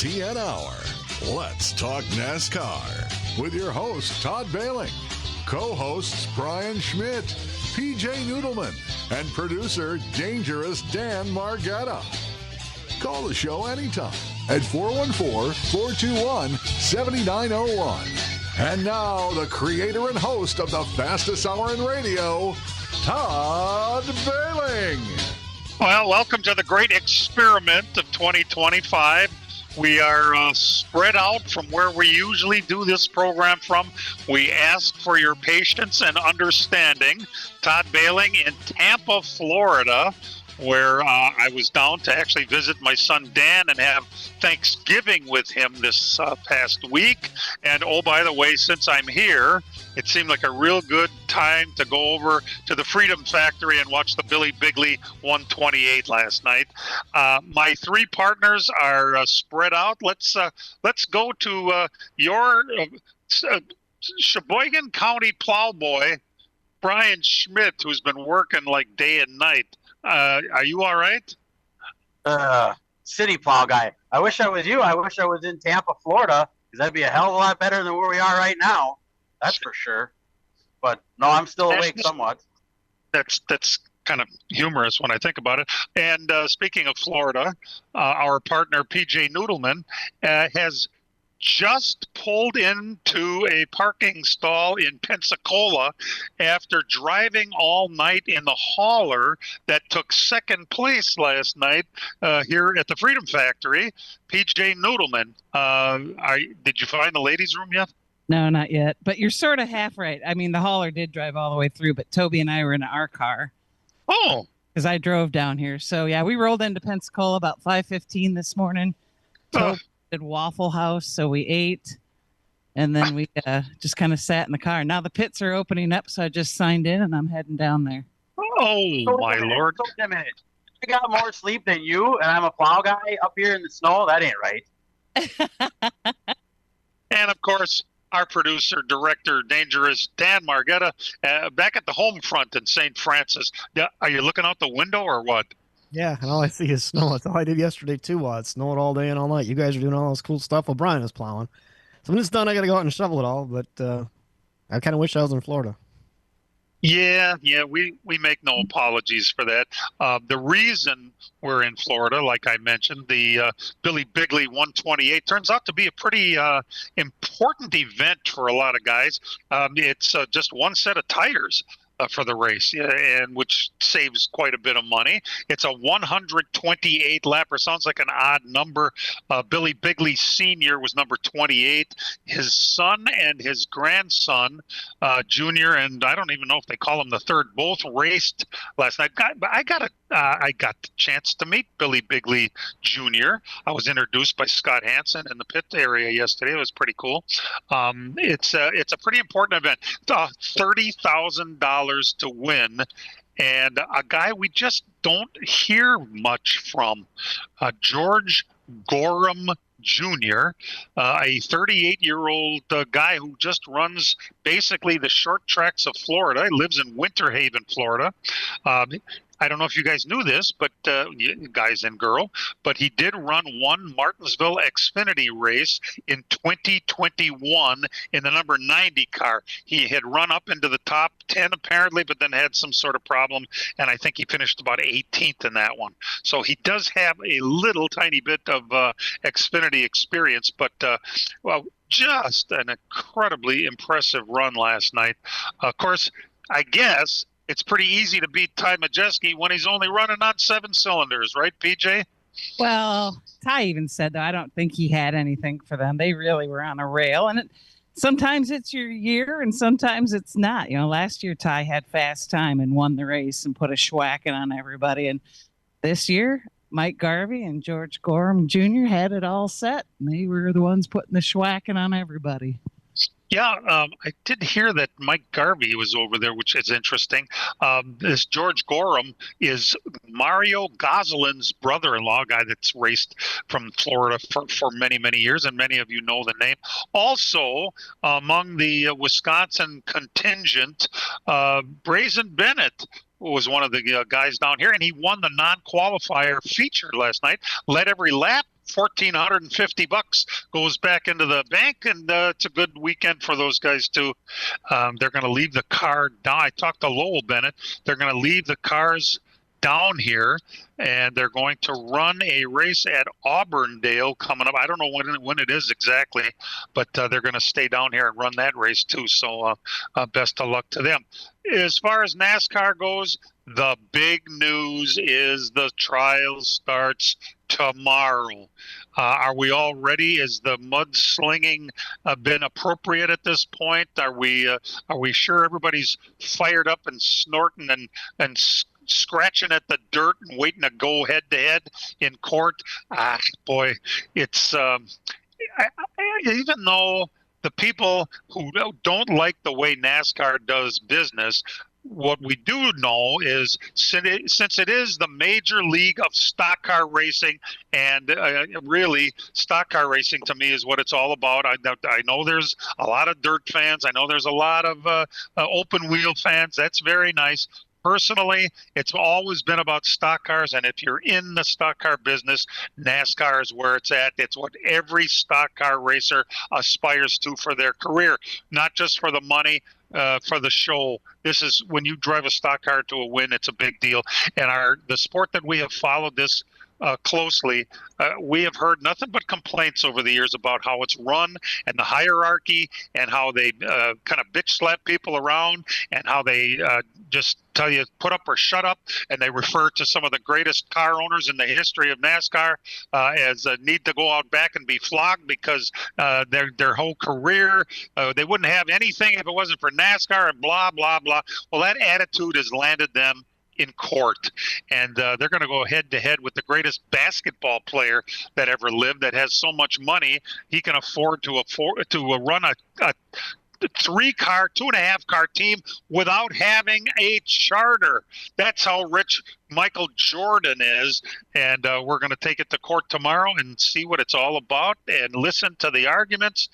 LTN Hour. Let's talk NASCAR with your host, Todd Bailing, co-hosts Brian Schmidt, PJ Noodleman, and producer Dangerous Dan Margetta. Call the show anytime at 414-421-7901. And now, the creator and host of the fastest hour in radio, Todd Bailing. Well, welcome to the great experiment of 2025. We are spread out from where we usually do this program from. We ask for your patience and understanding. Todd Bailing in Tampa, Florida, where I was down to actually visit my son Dan and have Thanksgiving with him this past week. And oh, by the way, since I'm here, it seemed like a real good time to go over to the Freedom Factory and watch the Billy Bigley 128 last night. My three partners are spread out. Let's go to your Sheboygan County plowboy, Brian Schmidt, who's been working like day and night. Are you all right? City plow guy. I wish I was you. I wish I was in Tampa, Florida, because that'd be a hell of a lot better than where we are right now. That's for sure. But no, I'm still awake somewhat. That's kind of humorous when I think about it. And speaking of Florida, our partner PJ Noodleman has just pulled into a parking stall in Pensacola after driving all night in the hauler that took second place last night here at the Freedom Factory. PJ Noodleman, did you find the ladies' room yet? No, not yet. But you're sort of half right. I mean, the hauler did drive all the way through, but Toby and I were in our car. Oh. Because I drove down here. So, yeah, we rolled into Pensacola about 5:15 this morning. Toby did Waffle House, so we ate. And then we just kind of sat in the car. Now the pits are opening up, so I just signed in, and I'm heading down there. Oh, my Lord. So a minute. I got more sleep than you, and I'm a plow guy up here in the snow? That ain't right. And, of course, our producer, director, Dangerous Dan Margetta, back at the home front in St. Francis. Are you looking out the window or what? Yeah, and all I see is snow. That's all I did yesterday, too. It snowed all day and all night. You guys are doing all this cool stuff while Brian is plowing. So when it's done, I got to go out and shovel it all, but I kind of wish I was in Florida. Yeah, we make no apologies for that. The reason we're in Florida, like I mentioned, the Billy Bigley 128 turns out to be a pretty important event for a lot of guys. It's just one set of tires for the race, and which saves quite a bit of money. It's a 128 lapper. Sounds like an odd number. Billy Bigley Sr. was number 28. His son and his grandson, Junior, and I don't even know if they call him the third, both raced last night. I got the chance to meet Billy Bigley Jr. I was introduced by Scott Hansen in the pit area yesterday. It was pretty cool. It's a pretty important event. $30,000 to win, and a guy we just don't hear much from, George Gorham Jr., a 38-year-old guy who just runs basically the short tracks of Florida. He lives in Winter Haven, Florida. I don't know if you guys knew this, but guys and girl, but he did run one Martinsville Xfinity race in 2021 in the number 90 car. He had run up into the top 10 apparently, but then had some sort of problem, and I think he finished about 18th in that one. So he does have a little tiny bit of Xfinity experience, but just an incredibly impressive run last night. Of course, I guess it's pretty easy to beat Ty Majeski when he's only running on 7 cylinders, right, PJ? Well, Ty even said, though, I don't think he had anything for them. They really were on a rail. And sometimes it's your year and sometimes it's not. You know, last year Ty had fast time and won the race and put a schwacking on everybody. And this year, Mike Garvey and George Gorham Jr. had it all set. And they were the ones putting the schwacking on everybody. Yeah, I did hear that Mike Garvey was over there, which is interesting. This George Gorham is Mario Gosselin's brother-in-law, a guy that's raced from Florida for many, many years, and many of you know the name. Also, among the Wisconsin contingent, Brazen Bennett was one of the guys down here, and he won the non-qualifier feature last night, led every lap $1,450 goes back into the bank, and it's a good weekend for those guys too. They're going to leave the car down. I talked to Lowell Bennett. They're going to leave the cars down here, and they're going to run a race at Auburndale coming up. I don't know when it is exactly, but they're going to stay down here and run that race too. So best of luck to them. As far as NASCAR goes, the big news is the trial starts tomorrow. Are we all ready? Is the mudslinging been appropriate at this point? Are we sure everybody's fired up and snorting and scratching at the dirt and waiting to go head to head in court? Boy, it's even though the people who don't like the way NASCAR does business, what we do know is since it is the major league of stock car racing, and really stock car racing to me is what it's all about. I know there's a lot of dirt fans. I know there's a lot of open wheel fans. That's very nice. Personally, it's always been about stock cars, and if you're in the stock car business, NASCAR is where it's at. It's what every stock car racer aspires to for their career, not just for the money, for the show. This is when you drive a stock car to a win, it's a big deal. And the sport that we have followed this closely, we have heard nothing but complaints over the years about how it's run and the hierarchy and how they kind of bitch slap people around and how they just tell you put up or shut up, and they refer to some of the greatest car owners in the history of NASCAR as need to go out back and be flogged because their whole career they wouldn't have anything if it wasn't for NASCAR and blah blah blah. Well, that attitude has landed them in court, and they're going to go head to head with the greatest basketball player that ever lived, that has so much money he can afford to run a 2.5 car team without having a charter. That's how rich Michael Jordan is, and we're going to take it to court tomorrow and see what it's all about and listen to the arguments.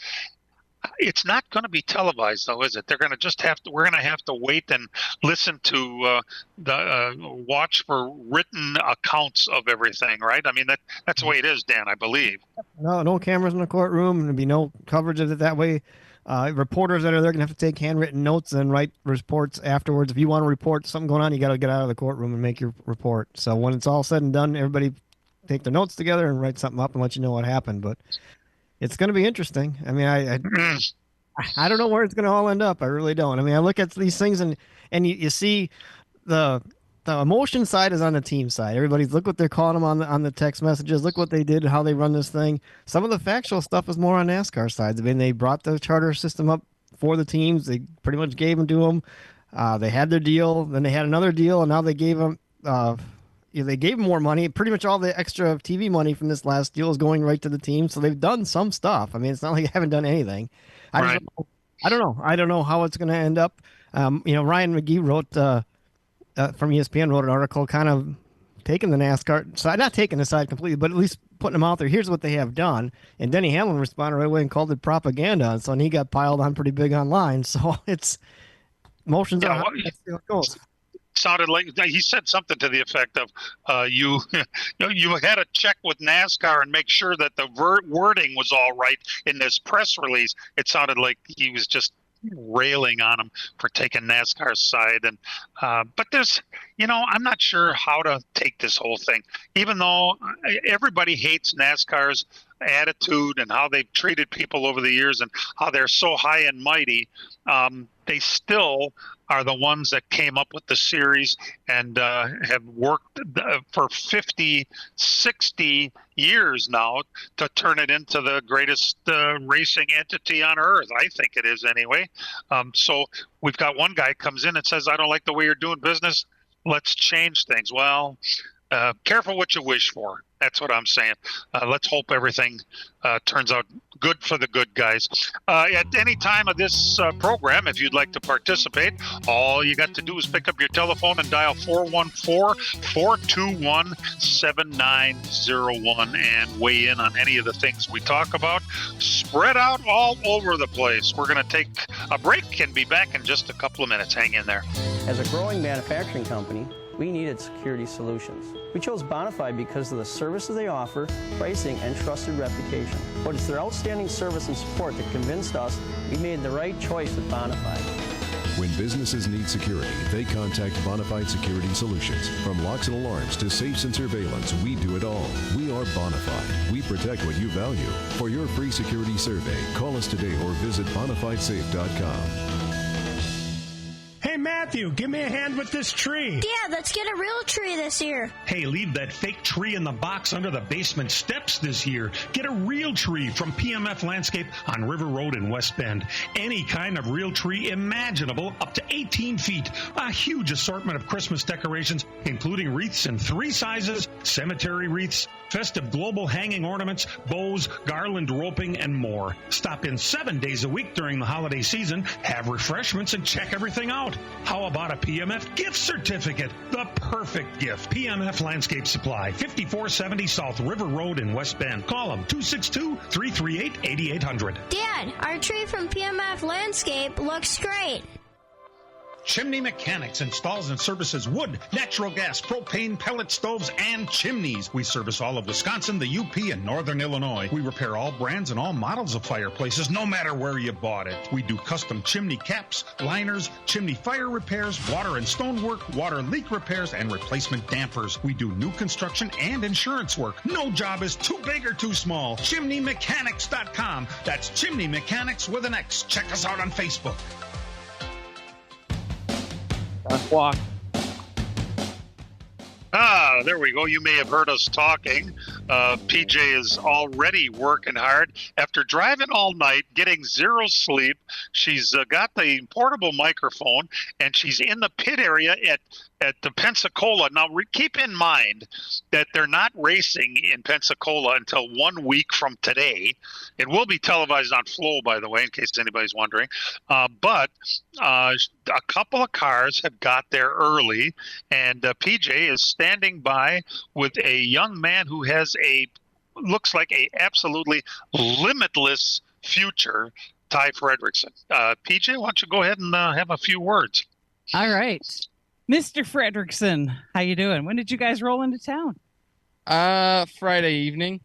It's not going to be televised, though, is it? We're going to have to wait and listen to watch for written accounts of everything, right? I mean, that's the way it is, Dan, I believe. No cameras in the courtroom. There'll be no coverage of it that way. Reporters that are there going to have to take handwritten notes and write reports afterwards. If you want to report something going on, you got to get out of the courtroom and make your report. So when it's all said and done, everybody take their notes together and write something up and let you know what happened. But it's going to be interesting. I mean, I don't know where it's going to all end up. I really don't. I mean, I look at these things and you see the emotion side is on the team side. Everybody's look what they're calling them on the text messages. Look what they did, how they run this thing. Some of the factual stuff is more on NASCAR side. I mean, they brought the charter system up for the teams. They pretty much gave them to them. They had their deal, then they had another deal, and now they gave them. They gave them more money. Pretty much all the extra TV money from this last deal is going right to the team. So they've done some stuff. I mean, it's not like they haven't done anything. I don't know. I don't know how it's going to end up. Ryan McGee wrote from ESPN wrote an article kind of taking the NASCAR side, not taking the side completely, but at least putting them out there. Here's what they have done. And Denny Hamlin responded right away and called it propaganda. And so he got piled on pretty big online. So it's emotions are high. Let's see how it goes. Sounded like he said something to the effect of you had to check with NASCAR and make sure that the wording was all right in this press release. It sounded like he was just railing on him for taking NASCAR's side. And but there's I'm not sure how to take this whole thing, even though everybody hates NASCAR's attitude and how they've treated people over the years and how they're so high and mighty. They still are the ones that came up with the series and have worked for 50, 60 years now to turn it into the greatest racing entity on earth. I think it is anyway. So we've got one guy comes in and says, I don't like the way you're doing business. Let's change things. Well, careful what you wish for. That's what I'm saying. Let's hope everything turns out good for the good guys. At any time of this program, if you'd like to participate, all you got to do is pick up your telephone and dial 414-421-7901 and weigh in on any of the things we talk about. Spread out all over the place. We're going to take a break and be back in just a couple of minutes. Hang in there. As a growing manufacturing company, we needed security solutions. We chose Bonafide because of the service services they offer, pricing, and trusted reputation. But it's their outstanding service and support that convinced us we made the right choice with Bonafide. When businesses need security, they contact Bonafide Security Solutions. From locks and alarms to safes and surveillance, we do it all. We are Bonafide. We protect what you value. For your free security survey, call us today or visit bonafidesafe.com. Hey, Matthew, give me a hand with this tree. Dad, let's get a real tree this year. Hey, leave that fake tree in the box under the basement steps this year. Get a real tree from PMF Landscape on River Road in West Bend. Any kind of real tree imaginable, up to 18 feet. A huge assortment of Christmas decorations, including wreaths in 3 sizes, cemetery wreaths, festive global hanging ornaments, bows, garland roping, and more. Stop in 7 days a week during the holiday season, have refreshments, and check everything out. How about a PMF gift certificate? The perfect gift. PMF Landscape Supply, 5470 South River Road in West Bend. Call them 262-338-8800. Dad, our tree from PMF Landscape looks great. Chimney Mechanics installs and services wood, natural gas, propane, pellet stoves, and chimneys. We service all of Wisconsin, the UP, and Northern Illinois. We repair all brands and all models of fireplaces, no matter where you bought it. We do custom chimney caps, liners, chimney fire repairs, water and stonework, water leak repairs, and replacement dampers. We do new construction and insurance work. No job is too big or too small. ChimneyMechanics.com. That's Chimney Mechanics with an X. Check us out on Facebook. Walk. There we go. You may have heard us talking. PJ is already working hard. After driving all night, getting zero sleep, she's got the portable microphone, and she's in the pit area at the Pensacola. Now, keep in mind that they're not racing in Pensacola until 1 week from today. It will be televised on Flow, by the way, in case anybody's wondering. But a couple of cars have got there early, and PJ is standing by with a young man who has looks like a absolutely limitless future, Ty Fredrickson. PJ, why don't you go ahead and have a few words? All right. Mr. Fredrickson, how you doing? When did you guys roll into town? Friday evening.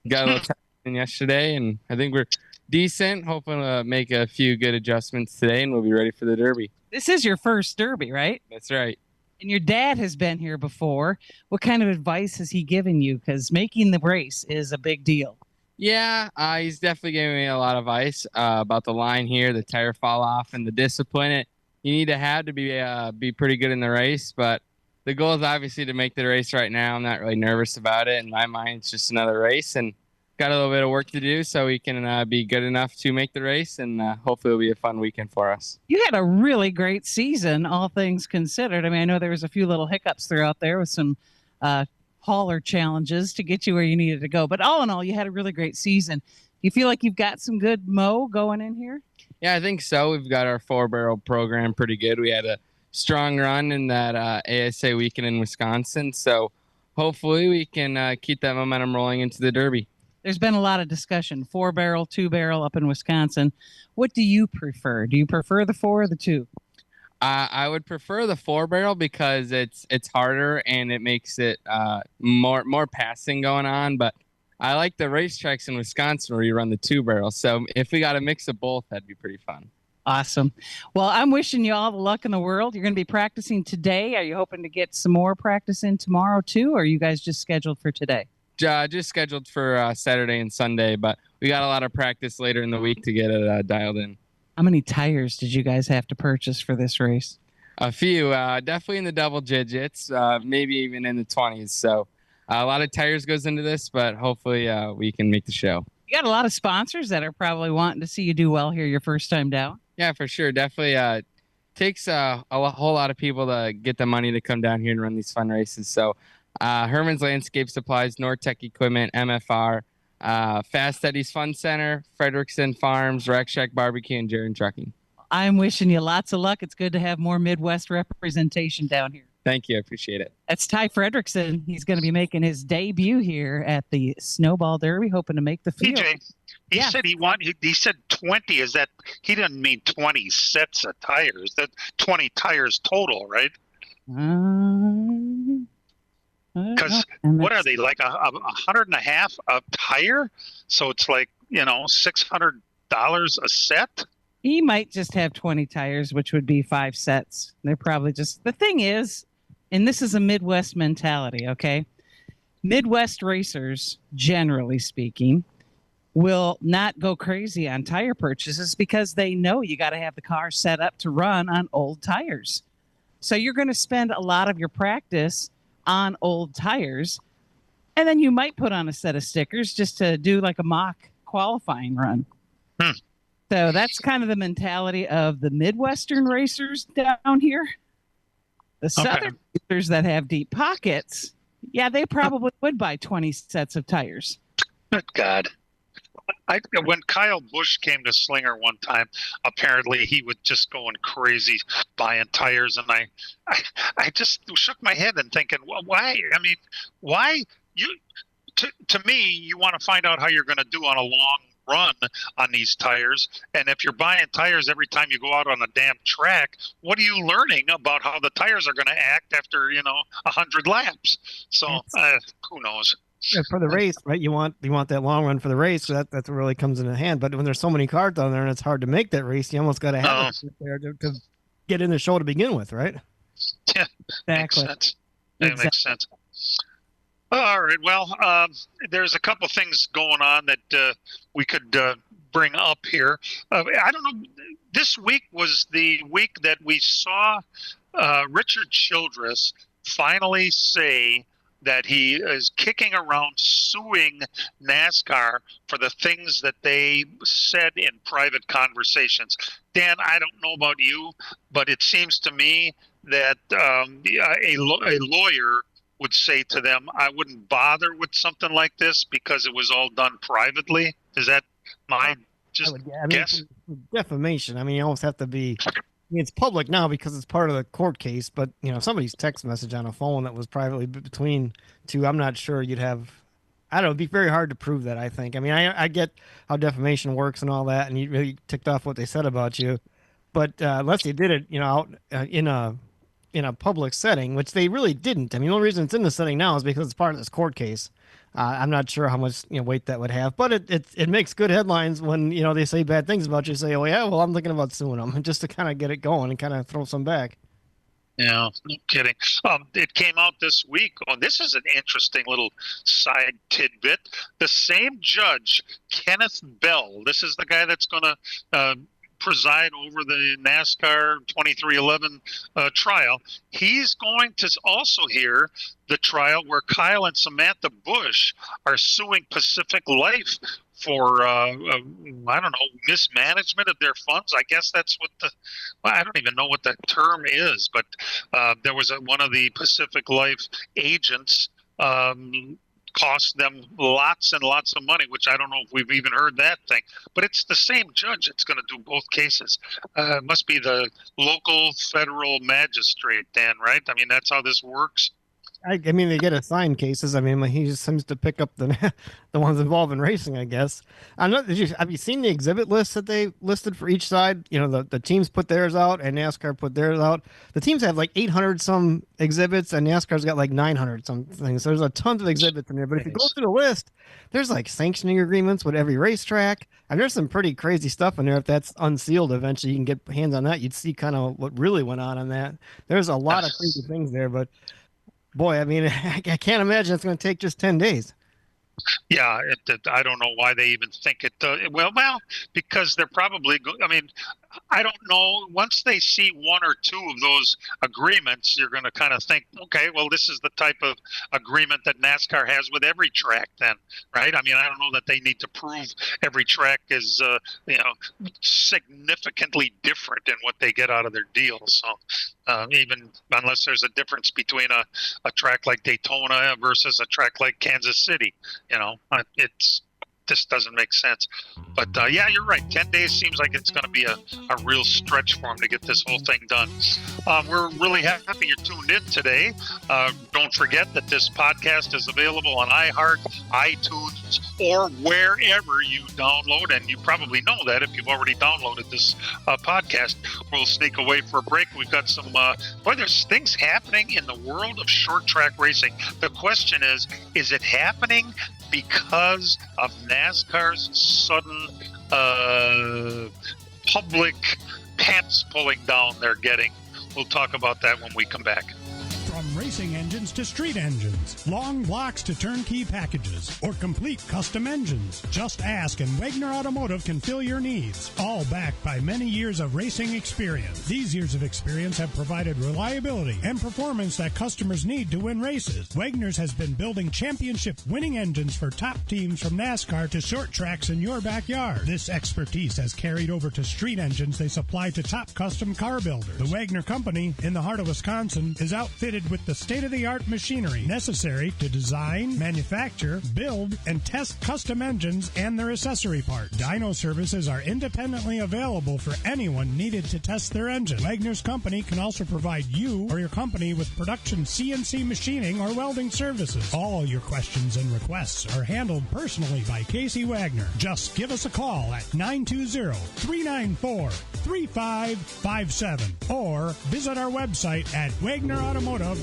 Got a little time in yesterday, and I think we're decent. Hoping to make a few good adjustments today, and we'll be ready for the Derby. This is your first Derby, right? That's right. And your dad has been here before. What kind of advice has he given you? Because making the race is a big deal. Yeah, he's definitely giving me a lot of advice about the line here, the tire fall off, and the discipline you need to have to be pretty good in the race. But the goal is obviously to make the race right now. I'm not really nervous about it. In my mind, it's just another race, and got a little bit of work to do so we can be good enough to make the race, and hopefully it'll be a fun weekend for us. You had a really great season, all things considered. I mean, I know there was a few little hiccups throughout there with some hauler challenges to get you where you needed to go. But all in all, you had a really great season. You feel like you've got some good mow going in here? Yeah, I think so. We've got our 4-barrel program pretty good. We had a strong run in that ASA weekend in Wisconsin, so hopefully we can keep that momentum rolling into the Derby. There's been a lot of discussion, 4-barrel, 2-barrel up in Wisconsin. What do you prefer? Do you prefer the 4 or the 2? I would prefer the 4-barrel because it's harder and it makes it more passing going on. But I like the racetracks in Wisconsin where you run the 2-barrel. So if we got a mix of both, that'd be pretty fun. Awesome. Well, I'm wishing you all the luck in the world. You're going to be practicing today. Are you hoping to get some more practice in tomorrow too, or are you guys just scheduled for today? Just scheduled for Saturday and Sunday, but we got a lot of practice later in the week to get it dialed in. How many tires did you guys have to purchase for this race? A few, definitely in the double digits, maybe even in the 20s. So a lot of tires goes into this, but hopefully we can make the show. You got a lot of sponsors that are probably wanting to see you do well here your first time down. Yeah, for sure. Definitely takes a whole lot of people to get the money to come down here and run these fun races. So Herman's Landscape Supplies, Nortec Equipment, MFR, Fast Eddie's Fun Center, Fredrickson Farms, Rack Shack Barbecue, and Jaron Trucking. I'm wishing you lots of luck. It's good to have more Midwest representation down here. Thank you. I appreciate it. That's Ty Fredrickson. He's going to be making his debut here at the Snowball Derby, hoping to make the field. PJ, he said 20. Is that he didn't mean 20 sets of tires? That 20 tires total, right? Because what are they, like a $150 a tire? So it's like, $600 a set. He might just have 20 tires, which would be 5 sets. They're probably just, the thing is, and this is a Midwest mentality, okay? Midwest racers, generally speaking, will not go crazy on tire purchases because they know you got to have the car set up to run on old tires. So you're going to spend a lot of your practice on old tires, and then you might put on a set of stickers just to do like a mock qualifying run. So that's kind of the mentality of the Midwestern racers down here. The Southern racers that have deep pockets, yeah, they probably would buy 20 sets of tires. Good God. When Kyle Busch came to Slinger one time, apparently he was just going crazy buying tires, and I just shook my head and thinking, well, why? I mean, why you? To me, you want to find out how you're going to do on a long run on these tires, and if you're buying tires every time you go out on a damn track, what are you learning about how the tires are going to act after 100 laps? So who knows? Yeah, for the race, right? You want that long run for the race. So that's what really comes into hand. But when there's so many cars down there and it's hard to make that race, you almost got to have it there to get in the show to begin with, right? Yeah, exactly. Makes sense. That makes sense. All right. Well, there's a couple things going on that we could bring up here. I don't know. This week was the week that we saw Richard Childress finally say that he is kicking around suing NASCAR for the things that they said in private conversations. Dan, I don't know about you, but it seems to me that a lawyer would say to them, I wouldn't bother with something like this because it was all done privately. Is that my guess? Defamation. I mean, you almost have to be... it's public now because it's part of the court case, but somebody's text message on a phone that was privately between two, I'm not sure you'd have. I don't know. It'd be very hard to prove that, I think. I mean, I get how defamation works and all that, and you really ticked off what they said about you, but unless they did it, out in a public setting, which they really didn't. I mean, the only reason it's in the setting now is because it's part of this court case. I'm not sure how much weight that would have, but it makes good headlines when they say bad things about you. Say, oh yeah, well I'm thinking about suing them, just to kind of get it going and kind of throw some back. Yeah, no kidding. It came out this week. Oh, this is an interesting little side tidbit. The same judge, Kenneth Bell. This is the guy that's going to preside over the NASCAR 2311 trial. He's going to also hear the trial where Kyle and Samantha Busch are suing Pacific Life for, I don't know, mismanagement of their funds. I guess that's what I don't even know what that term is, but there was one of the Pacific Life agents cost them lots and lots of money, which I don't know if we've even heard that thing. But it's the same judge that's going to do both cases. It must be the local federal magistrate, Dan, right? I mean, that's how this works. I mean, they get assigned cases. I mean, he just seems to pick up the ones involved in racing, I guess. Have you seen the exhibit list that they listed for each side? The teams put theirs out and NASCAR put theirs out. The teams have like 800 some exhibits and NASCAR's got like 900 some things. So there's a ton of exhibits in there. But if you go through the list, there's like sanctioning agreements with every racetrack. And there's some pretty crazy stuff in there. If that's unsealed, eventually you can get hands on that. You'd see kind of what really went on that. There's a lot of crazy things there, but boy, I mean, I can't imagine it's going to take just 10 days. Yeah, I don't know why they even think it. Well, because they're probably. I mean, I don't know. Once they see one or two of those agreements, you're going to kind of think, okay, well, this is the type of agreement that NASCAR has with every track, then, right? I mean, I don't know that they need to prove every track is, significantly different in what they get out of their deals. So, even unless there's a difference between a track like Daytona versus a track like Kansas City, this doesn't make sense. But yeah, you're right. 10 days seems like it's going to be a real stretch for him to get this whole thing done. We're really happy you're tuned in today. Don't forget that this podcast is available on iHeart, iTunes, or wherever you download. And you probably know that if you've already downloaded this podcast. We'll sneak away for a break. We've got some, there's things happening in the world of short track racing. The question is it happening because of NASCAR's sudden public pants pulling down they're getting? We'll talk about that when we come back. From racing engines to street engines, long blocks to turnkey packages, or complete custom engines, just ask and Wagner Automotive can fill your needs. All backed by many years of racing experience. These years of experience have provided reliability and performance that customers need to win races. Wagner's has been building championship-winning engines for top teams from NASCAR to short tracks in your backyard. This expertise has carried over to street engines they supply to top custom car builders. The Wagner Company, in the heart of Wisconsin, is outfitted with the state-of-the-art machinery necessary to design, manufacture, build, and test custom engines and their accessory parts. Dyno services are independently available for anyone needed to test their engine. Wagner's Company can also provide you or your company with production CNC machining or welding services. All your questions and requests are handled personally by Casey Wagner. Just give us a call at 920-394-3557 or visit our website at wagnerautomotive.com.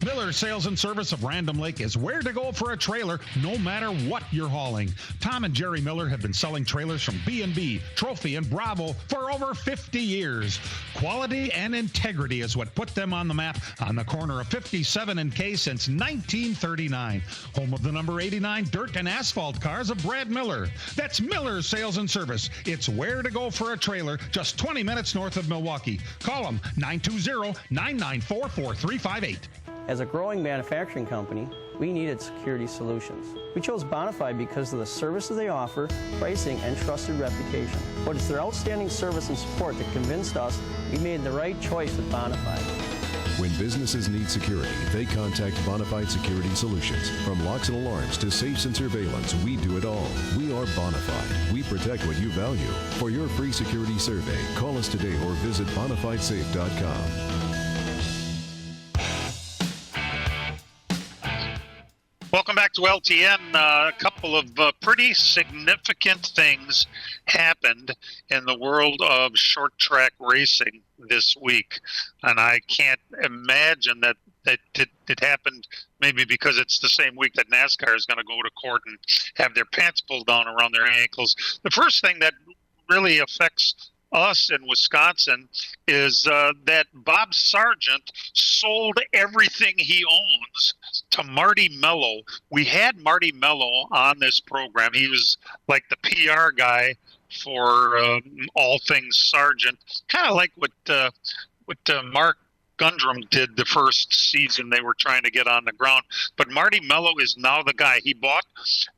Miller Sales and Service of Random Lake is where to go for a trailer, no matter what you're hauling. Tom and Jerry Miller have been selling trailers from B&B, Trophy, and Bravo for over 50 years. Quality and integrity is what put them on the map on the corner of 57 and K since 1939. Home of the number 89 dirt and asphalt cars of Brad Miller. That's Miller Sales and Service. It's where to go for a trailer, just 20 minutes north of Milwaukee. Call them 920-994-4358. As a growing manufacturing company, we needed security solutions. We chose Bonafide because of the services they offer, pricing, and trusted reputation. But it's their outstanding service and support that convinced us we made the right choice with Bonafide. When businesses need security, they contact Bonafide Security Solutions. From locks and alarms to safes and surveillance, we do it all. We are Bonafide. We protect what you value. For your free security survey, call us today or visit bonafidesafe.com. Welcome back to LTN. A couple of pretty significant things happened in the world of short track racing this week. And I can't imagine that it happened maybe because it's the same week that NASCAR is going to go to court and have their pants pulled down around their ankles. The first thing that really affects us in Wisconsin is that Bob Sargent sold everything he owns to Marty Mello. We had Marty Mello on this program. He was like the PR guy for all things Sargent, kind of like what Mark Gundrum did the first season they were trying to get on the ground. But Marty Mello is now the guy. He bought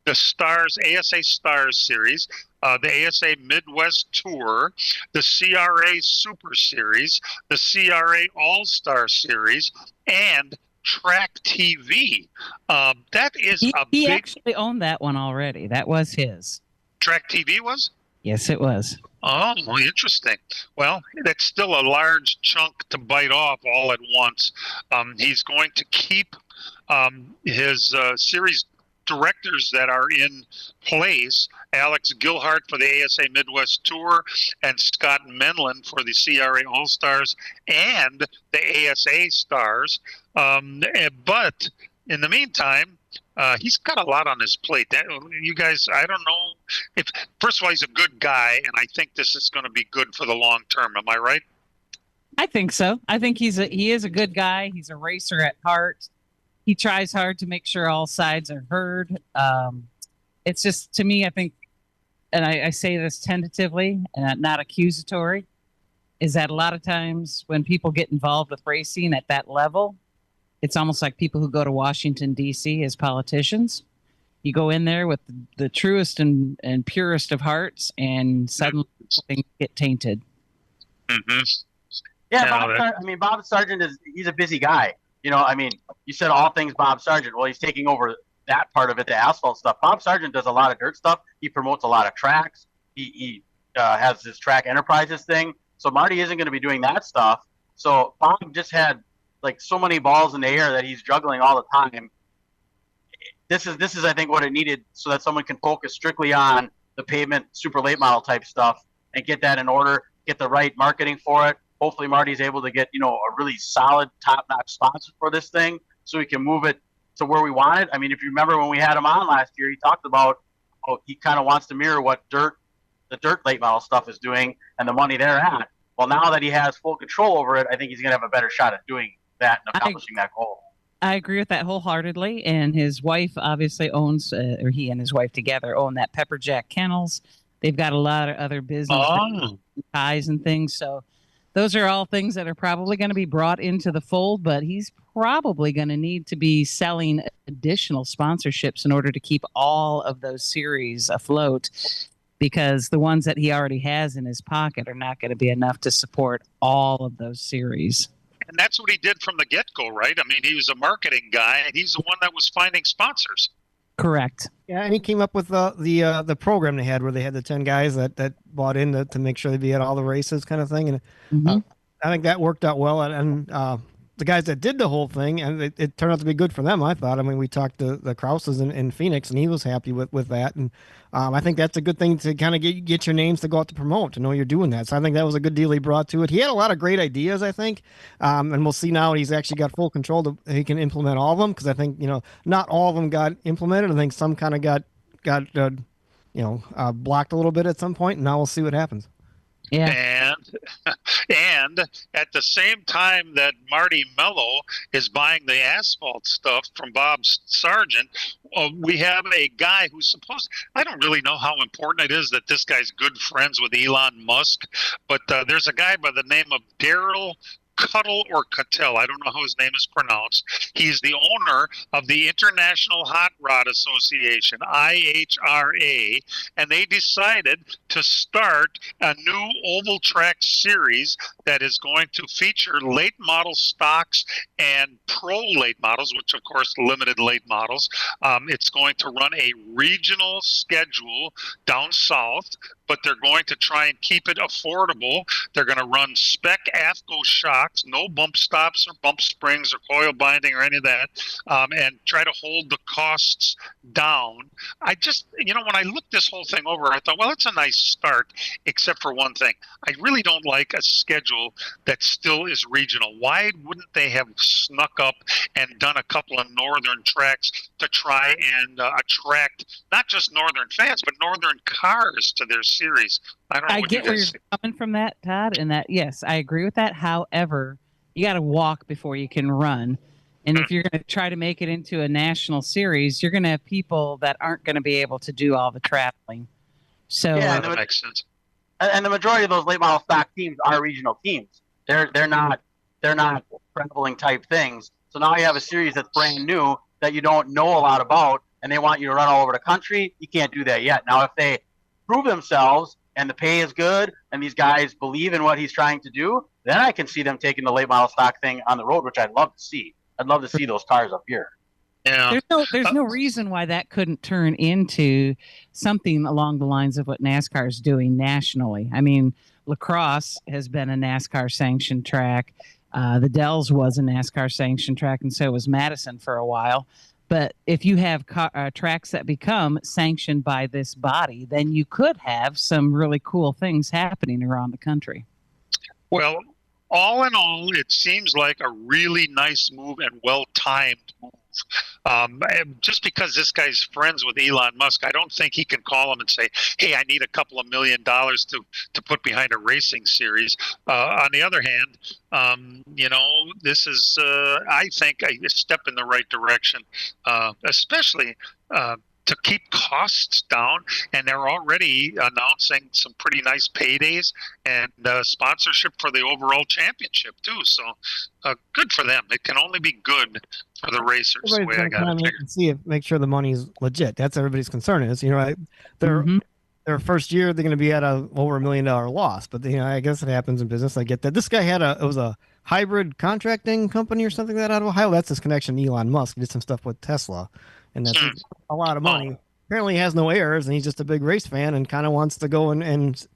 the Stars, ASA Stars Series, the ASA Midwest Tour, the CRA Super Series, the CRA All-Star Series, and Track TV. That is he big... actually owned that one already. That was his. Track TV was? Yes, it was. Oh, interesting. Well, that's still a large chunk to bite off all at once. He's going to keep his series directors that are in place, Alex Gilhart for the ASA Midwest Tour and Scott Menlin for the CRA All-Stars and the ASA Stars. But in the meantime, he's got a lot on his plate. You guys, I don't know if, first of all, he's a good guy, and I think this is going to be good for the long term. Am I right? I think so. I think he is a good guy. He's a racer at heart. He tries hard to make sure all sides are heard. It's just, to me, I think, and I say this tentatively and not accusatory, is that a lot of times when people get involved with racing at that level, it's almost like people who go to Washington, D.C. as politicians. You go in there with the truest and purest of hearts, and suddenly things get tainted. Mm-hmm. Yeah, Bob Sargent he's a busy guy. You know, I mean, you said all things Bob Sargent. Well, he's taking over that part of it, the asphalt stuff. Bob Sargent does a lot of dirt stuff. He promotes a lot of tracks. He has this Track Enterprises thing. So Marty isn't going to be doing that stuff. So Bob just had like so many balls in the air that he's juggling all the time. This is I think what it needed so that someone can focus strictly on the pavement super late model type stuff and get that in order, get the right marketing for it. Hopefully Marty's able to get, a really solid top-notch sponsor for this thing so we can move it to where we want it. I mean, if you remember when we had him on last year, he talked about he kind of wants to mirror what the dirt late model stuff is doing and the money they're at. Well, now that he has full control over it, I think he's going to have a better shot at doing that and accomplishing that goal. I agree with that wholeheartedly. And his wife obviously owns, or he and his wife together own that Pepper Jack Kennels. They've got a lot of other business ties and things. So those are all things that are probably going to be brought into the fold, but he's probably going to need to be selling additional sponsorships in order to keep all of those series afloat, because the ones that he already has in his pocket are not going to be enough to support all of those series. And that's what he did from the get-go, right? I mean, he was a marketing guy, and he's the one that was finding sponsors. Correct. Yeah, and he came up with the program they had where they had the 10 guys that bought in to make sure they'd be at all the races kind of thing. And I think that worked out well. And the guys that did the whole thing, and it turned out to be good for them, I thought. I mean, we talked to the Krauses in Phoenix, and he was happy with that. And I think that's a good thing to kind of get your names to go out to promote, to know you're doing that. So I think that was a good deal he brought to it. He had a lot of great ideas, I think. And we'll see now he's actually got full control. He can implement all of them, because I think, not all of them got implemented. I think some kind of got blocked a little bit at some point, and now we'll see what happens. Yeah. And at the same time that Marty Mello is buying the asphalt stuff from Bob Sargent, we have a guy who's supposed, I don't really know how important it is that this guy's good friends with Elon Musk, but there's a guy by the name of Daryl Cuttle or Cattell, I don't know how his name is pronounced. He's the owner of the International Hot Rod Association, IHRA, and they decided to start a new oval track series that is going to feature late model stocks and pro late models, which of course limited late models. It's going to run a regional schedule down south, but they're going to try and keep it affordable. They're going to run spec AFCO shocks, no bump stops or bump springs or coil binding or any of that, and try to hold the costs down. I just, when I looked this whole thing over, I thought, well, it's a nice start, except for one thing. I really don't like a schedule that still is regional. Why wouldn't they have snuck up and done a couple of northern tracks to try and attract not just northern fans, but northern cars to their series? I get where you're coming from that, Todd, and that, yes, I agree with that. However, you got to walk before you can run. And if you're going to try to make it into a national series, you're going to have people that aren't going to be able to do all the traveling. So that makes sense. And the majority of those late model stock teams are regional teams. They're not traveling type things. So now you have a series that's brand new that you don't know a lot about, and they want you to run all over the country. You can't do that yet. Now, if they prove themselves and the pay is good and these guys believe in what he's trying to do, then I can see them taking the late model stock thing on the road, which I'd love to see. I'd love to see those cars up here. Yeah. There's no reason why that couldn't turn into something along the lines of what NASCAR is doing nationally. I mean, Lacrosse has been a NASCAR sanctioned track. The Dells was a NASCAR sanctioned track, and so was Madison for a while. But if you have tracks that become sanctioned by this body, then you could have some really cool things happening around the country. Well, all in all, it seems like a really nice move and well-timed move. Just because this guy's friends with Elon Musk, I don't think he can call him and say, hey, I need a couple of $1 million to put behind a racing series. On the other hand, this is, I think, a step in the right direction, especially to keep costs down, and they're already announcing some pretty nice paydays and sponsorship for the overall championship too. So good for them. It can only be good for the racers. Everybody's going to come in and see it, make sure the money's legit. That's everybody's concern is, their first year they're going to be at over $1 million loss, but I guess it happens in business. I get that. This guy had it was a hybrid contracting company or something like that out of Ohio. That's his connection to Elon Musk. He did some stuff with Tesla. and that's a lot of money. Apparently, he has no heirs, and he's just a big race fan and kind of wants to go and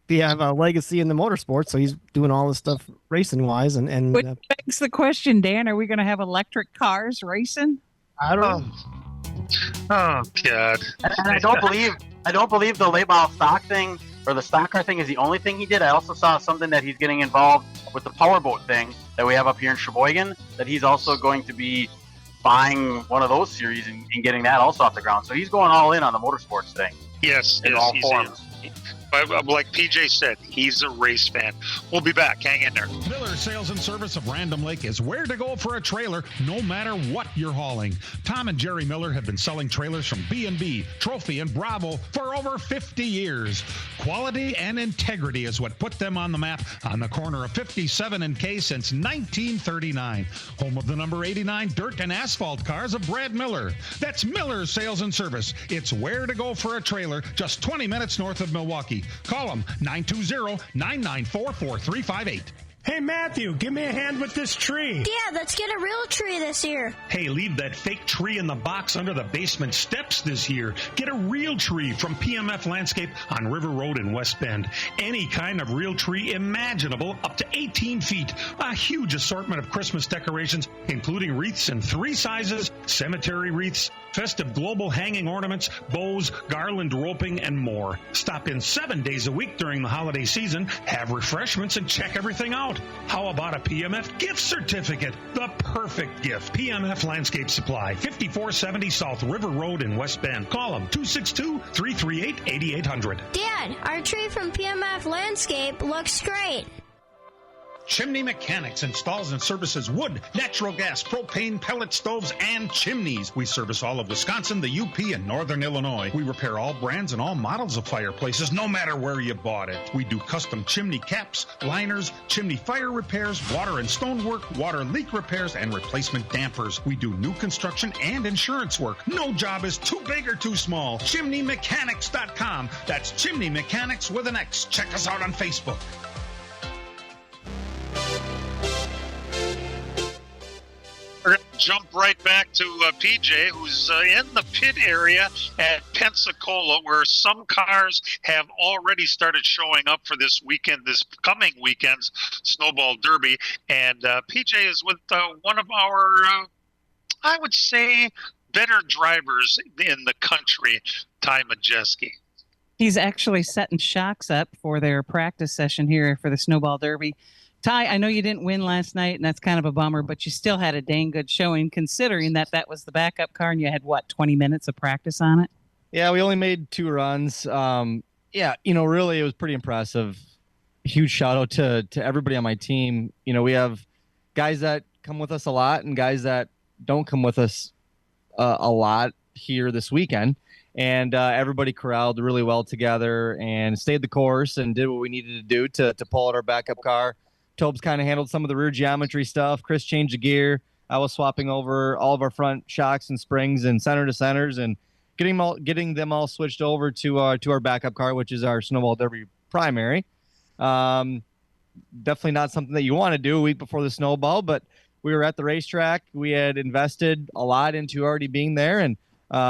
have a legacy in the motorsport. So he's doing all this stuff racing wise, and Which begs the question, Dan: are we going to have electric cars racing? I don't know. Oh God! And I don't believe the Leibau stock thing or the stock car thing is the only thing he did. I also saw something that he's getting involved with the powerboat thing that we have up here in Sheboygan. That he's also going to be buying one of those series and getting that also off the ground. So he's going all in on the motorsports thing. Yes, in all forms. But like PJ said, he's a race fan. We'll be back. Hang in there. Miller Sales and Service of Random Lake is where to go for a trailer, no matter what you're hauling. Tom and Jerry Miller have been selling trailers from B&B, Trophy, and Bravo for over 50 years. Quality and integrity is what put them on the map on the corner of 57 and K since 1939. Home of the number 89 dirt and asphalt cars of Brad Miller. That's Miller Sales and Service. It's where to go for a trailer, just 20 minutes north of Milwaukee. Call them 920-994-4358. Hey, Matthew, give me a hand with this tree. Dad, let's get a real tree this year. Hey, leave that fake tree in the box under the basement steps this year. Get a real tree from PMF Landscape on River Road in West Bend. Any kind of real tree imaginable, up to 18 feet. A huge assortment of Christmas decorations, including wreaths in 3 sizes, cemetery wreaths, festive global hanging ornaments, bows, garland roping, and more. Stop in 7 days a week during the holiday season, have refreshments, and check everything out. How about a PMF gift certificate? The perfect gift. PMF Landscape Supply, 5470 South River Road in West Bend. Call them 262-338-8800. Dad, our tree from PMF Landscape looks great. Chimney Mechanics installs and services wood, natural gas, propane, pellet stoves, and chimneys. We service all of Wisconsin, the UP, and Northern Illinois. We repair all brands and all models of fireplaces, no matter where you bought it. We do custom chimney caps, liners, chimney fire repairs, water and stonework, water leak repairs, and replacement dampers. We do new construction and insurance work. No job is too big or too small. ChimneyMechanics.com. That's Chimney Mechanics with an X. Check us out on Facebook. We're going to jump right back to PJ, who's in the pit area at Pensacola, where some cars have already started showing up for this weekend, this coming weekend's Snowball Derby. And PJ is with one of our, I would say, better drivers in the country, Ty Majeski. He's actually setting shocks up for their practice session here for the Snowball Derby. Ty, I know you didn't win last night, and that's kind of a bummer, but you still had a dang good showing, considering that was the backup car, and you had, 20 minutes of practice on it? Yeah, we only made 2 runs. Really, it was pretty impressive. Huge shout-out to everybody on my team. We have guys that come with us a lot and guys that don't come with us a lot here this weekend. And everybody corralled really well together and stayed the course and did what we needed to do to pull out our backup car. Tobes kind of handled some of the rear geometry stuff. Chris changed the gear. I was swapping over all of our front shocks and springs and center to centers and getting them all switched over to our backup car, which is our Snowball Derby primary. Definitely not something that you want to do a week before the Snowball, but we were at the racetrack. We had invested a lot into already being there and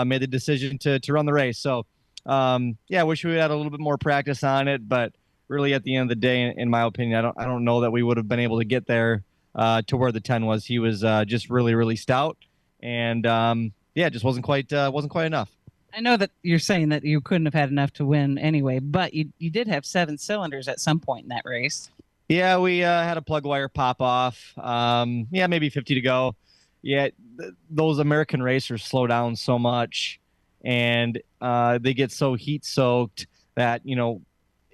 made the decision to run the race. So, I wish we had a little bit more practice on it, but really at the end of the day, in my opinion, I don't know that we would have been able to get there to where the 10 was. He was just really, really stout, and it just wasn't quite enough. I know that you're saying that you couldn't have had enough to win anyway, but you did have 7 cylinders at some point in that race. Yeah, we had a plug wire pop off. Maybe 50 to go. Yeah, those American racers slow down so much, and they get so heat soaked that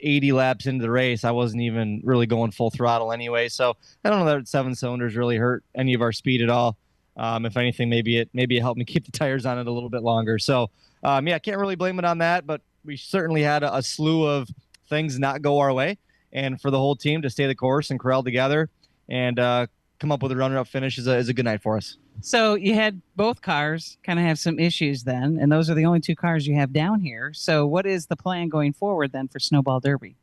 80 laps into the race, I wasn't even really going full throttle anyway. So I don't know that 7 cylinders really hurt any of our speed at all. If anything, maybe it helped me keep the tires on it a little bit longer. So I can't really blame it on that, but we certainly had a slew of things not go our way, and for the whole team to stay the course and corral together and come up with a runner-up finish is a good night for us. So you had both cars kind of have some issues then, and those are the only 2 cars you have down here. So what is the plan going forward then for Snowball Derby?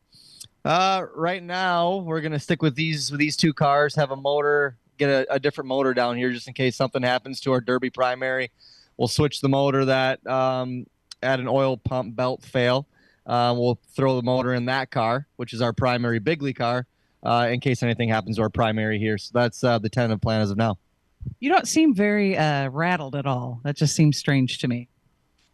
Right now, we're going to stick with these 2 cars, have a motor, get a different motor down here just in case something happens to our Derby primary. We'll switch the motor that at an oil pump belt fail. We'll throw the motor in that car, which is our primary Bigley car, in case anything happens to our primary here. So that's the tentative plan as of now. You don't seem very rattled at all. That just seems strange to me.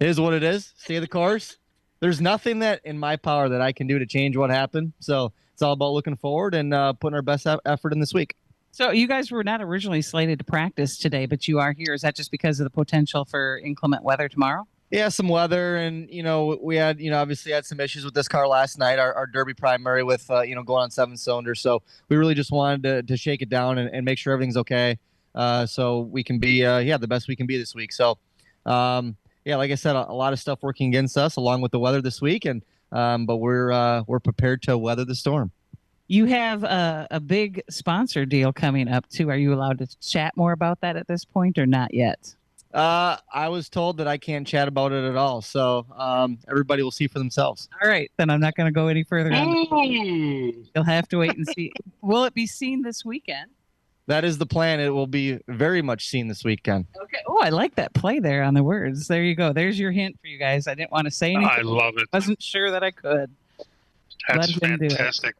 It is what it is. Stay the course. There's nothing that in my power that I can do to change what happened. So it's all about looking forward and putting our best effort in this week. So you guys were not originally slated to practice today, but you are here. Is that just because of the potential for inclement weather tomorrow? Yeah, some weather, and we had obviously had some issues with this car last night, our Derby primary with going on 7 cylinders. So we really just wanted to shake it down and make sure everything's okay, so we can be the best we can be this week. So like I said, a lot of stuff working against us along with the weather this week, and but we're prepared to weather the storm. You have a big sponsor deal coming up too. Are you allowed to chat more about that at this point or not yet? I was told that I can't chat about it at all. So everybody will see for themselves. All right, then I'm not going to go any further. You'll have to wait and see. Will it be seen this weekend? That is the plan. It will be very much seen this weekend. Okay. Oh, I like that play there on the words. There you go. There's your hint for you guys. I didn't want to say anything. I love it. Wasn't sure that I could. That's fantastic.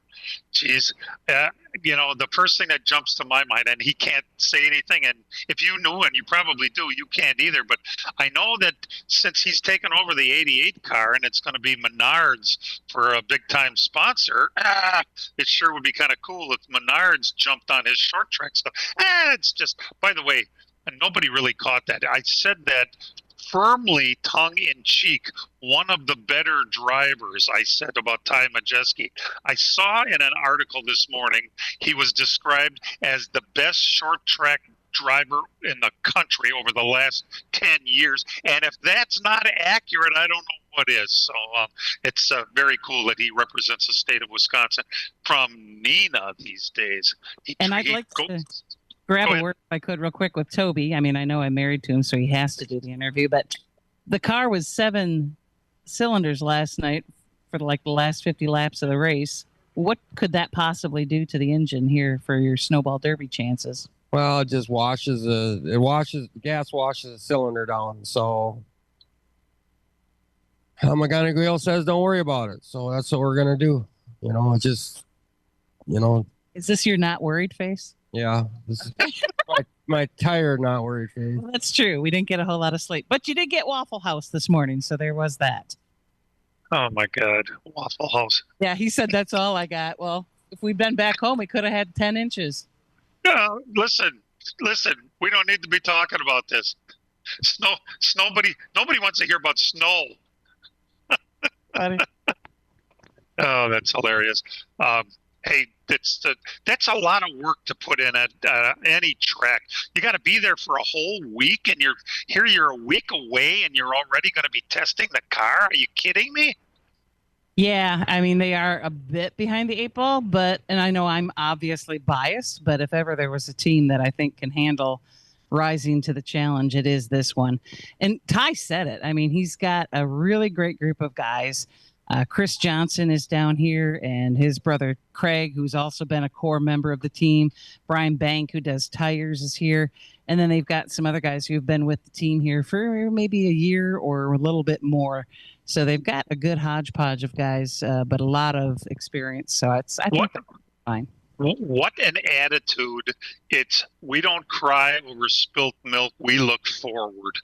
Jeez. The first thing that jumps to my mind, and he can't say anything, and if you knew, and you probably do, you can't either, but I know that since he's taken over the 88 car and it's going to be Menards for a big-time sponsor, it sure would be kind of cool if Menards jumped on his short track stuff. It's just, by the way, and nobody really caught that. I said that firmly, tongue-in-cheek, one of the better drivers, I said about Ty Majeski. I saw in an article this morning, he was described as the best short-track driver in the country over the last 10 years. And if that's not accurate, I don't know what is. So it's very cool that he represents the state of Wisconsin from Neenah these days. I'd like to grab a word if I could real quick with Toby. I mean, I know I'm married to him, so he has to do the interview, but the car was 7 cylinders last night for the last 50 laps of the race. What could that possibly do to the engine here for your Snowball Derby chances? Well, it just the gas washes the cylinder down. So our mechanic wheel says don't worry about it. So that's what we're going to do. Is this your not worried face? Yeah, this is my tire not worried face. Well, that's true. We didn't get a whole lot of sleep, but you did get Waffle House this morning, so there was that. Oh my God, Waffle House. Yeah, he said that's all I got. Well, if we'd been back home, we could have had 10 inches. Listen, we don't need to be talking about this. Nobody wants to hear about snow. Oh, that's hilarious. Hey, that's a lot of work to put in at any track. You got to be there for a whole week, and you're a week away, and you're already going to be testing the car. Are you kidding me? Yeah, I mean, they are a bit behind the 8 ball, and I know I'm obviously biased, but if ever there was a team that I think can handle rising to the challenge, it is this one. And Ty said it. I mean, he's got a really great group of guys. Chris Johnson is down here, and his brother Craig, who's also been a core member of the team. Brian Bank, who does tires, is here. And then they've got some other guys who've been with the team here for maybe a year or a little bit more. So they've got a good hodgepodge of guys, but a lot of experience. So I think that's fine. What an attitude. We don't cry over spilt milk. We look forward.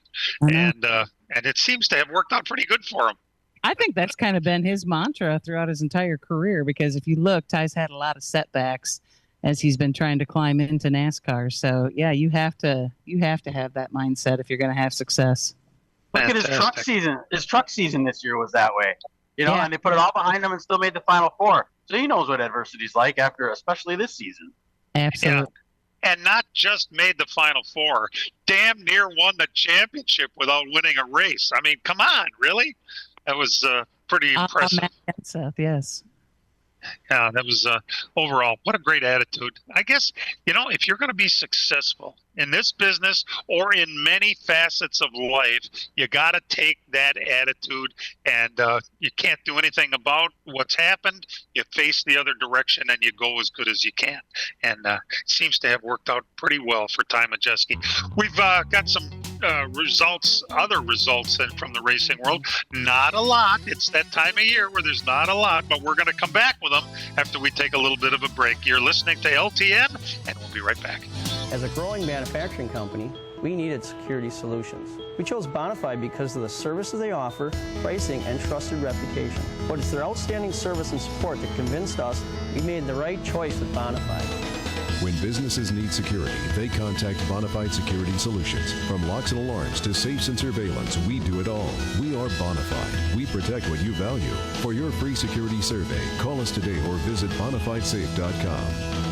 And it seems to have worked out pretty good for him. I think that's kind of been his mantra throughout his entire career, because if you look, Ty's had a lot of setbacks as he's been trying to climb into NASCAR. So yeah, you have to have that mindset if you're going to have success. Look at his truck season. His truck season this year was that way, and they put it all behind him and still made the Final Four. So he knows what adversity's like especially this season. Absolutely. Yeah. And not just made the Final Four, damn near won the championship without winning a race. I mean, come on, really? That was pretty impressive. Seth, yes. Yeah, that was overall, what a great attitude. I guess, if you're going to be successful in this business or in many facets of life, you got to take that attitude, and you can't do anything about what's happened. You face the other direction and you go as good as you can. And it seems to have worked out pretty well for Ty Majeski. We've got some other results from the racing world. Not a lot. It's that time of year where there's not a lot, but we're going to come back with them after we take a little bit of a break. You're listening to LTN, and we'll be right back. As a growing manufacturing company, we needed security solutions. We chose Bonafide because of the services they offer, pricing, and trusted reputation. But it's their outstanding service and support that convinced us we made the right choice with Bonafide. When businesses need security, they contact Bonafide Security Solutions. From locks and alarms to safes and surveillance, we do it all. We are Bonafide. We protect what you value. For your free security survey, call us today or visit bonafidesafe.com.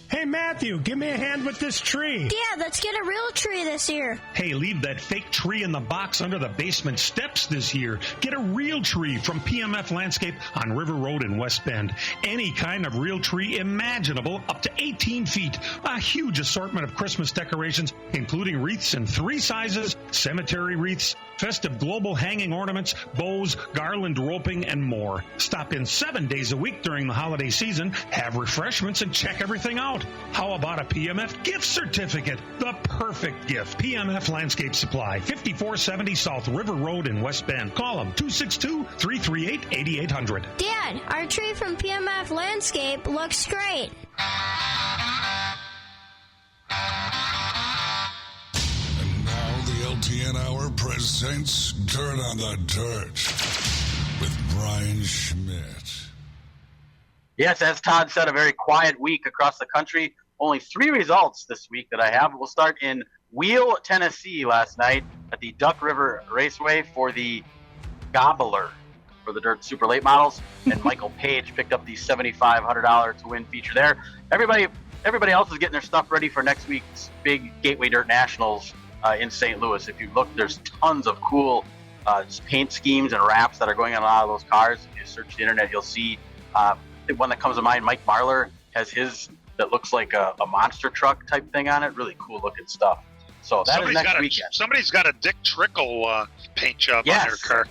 Hey, Matthew, give me a hand with this tree. Dad, let's get a real tree this year. Hey, leave that fake tree in the box under the basement steps this year. Get a real tree from PMF Landscape on River Road in West Bend. Any kind of real tree imaginable, up to 18 feet. A huge assortment of Christmas decorations, including wreaths in 3 sizes, cemetery wreaths, festive global hanging ornaments, bows, garland roping, and more. Stop in 7 days a week during the holiday season, have refreshments, and check everything out. How about a PMF gift certificate? The perfect gift. PMF Landscape Supply, 5470 South River Road in West Bend. Call them 262-338-8800. Dad, our tree from PMF Landscape looks great. And now the LTN Hour presents Dirt on the Dirt with Brian Schmidt. Yes, as Todd said, a very quiet week across the country. Only 3 results this week that I have. We'll start in Wheel, Tennessee last night at the Duck River Raceway for the Gobbler for the Dirt Super Late Models. And Michael Page picked up the $7,500 to win feature there. Everybody else is getting their stuff ready for next week's big Gateway Dirt Nationals in St. Louis. If you look, there's tons of cool paint schemes and wraps that are going on a lot of those cars. If you search the internet, you'll see the one that comes to mind, Mike Marlar has his that looks like a monster truck type thing on it. Really cool looking stuff. So that is next weekend. Somebody's got a Dick Trickle paint job on their car.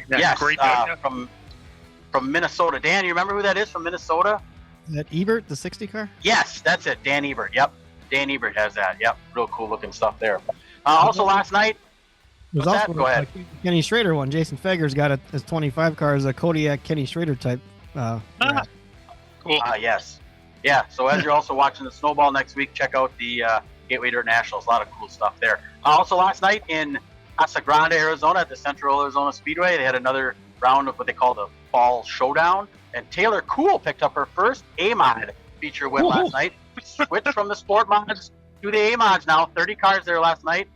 Yes, great, from Minnesota. Dan, you remember who that is from Minnesota? Is that Ebert, the 60 car? Yes, that's it. Dan Ebert. Yep. Dan Ebert has that. Yep. Real cool looking stuff there. Also last night, There's what's also that? Go ahead. Kenny Schrader one. Jason Fager's got his 25 car is a Kodiak Kenny Schrader type. Cool. Yes. Yeah. So as you're also watching the Snowball next week, check out the Gateway Dirt Nationals. A lot of cool stuff there. Also last night in Casa Grande, Arizona at the Central Arizona Speedway, they had another round of what they call the Fall Showdown. And Taylor Cool picked up her first A-Mod feature win last night. Switched from the Sport Mods to the A-Mods now. 30 cars there last night.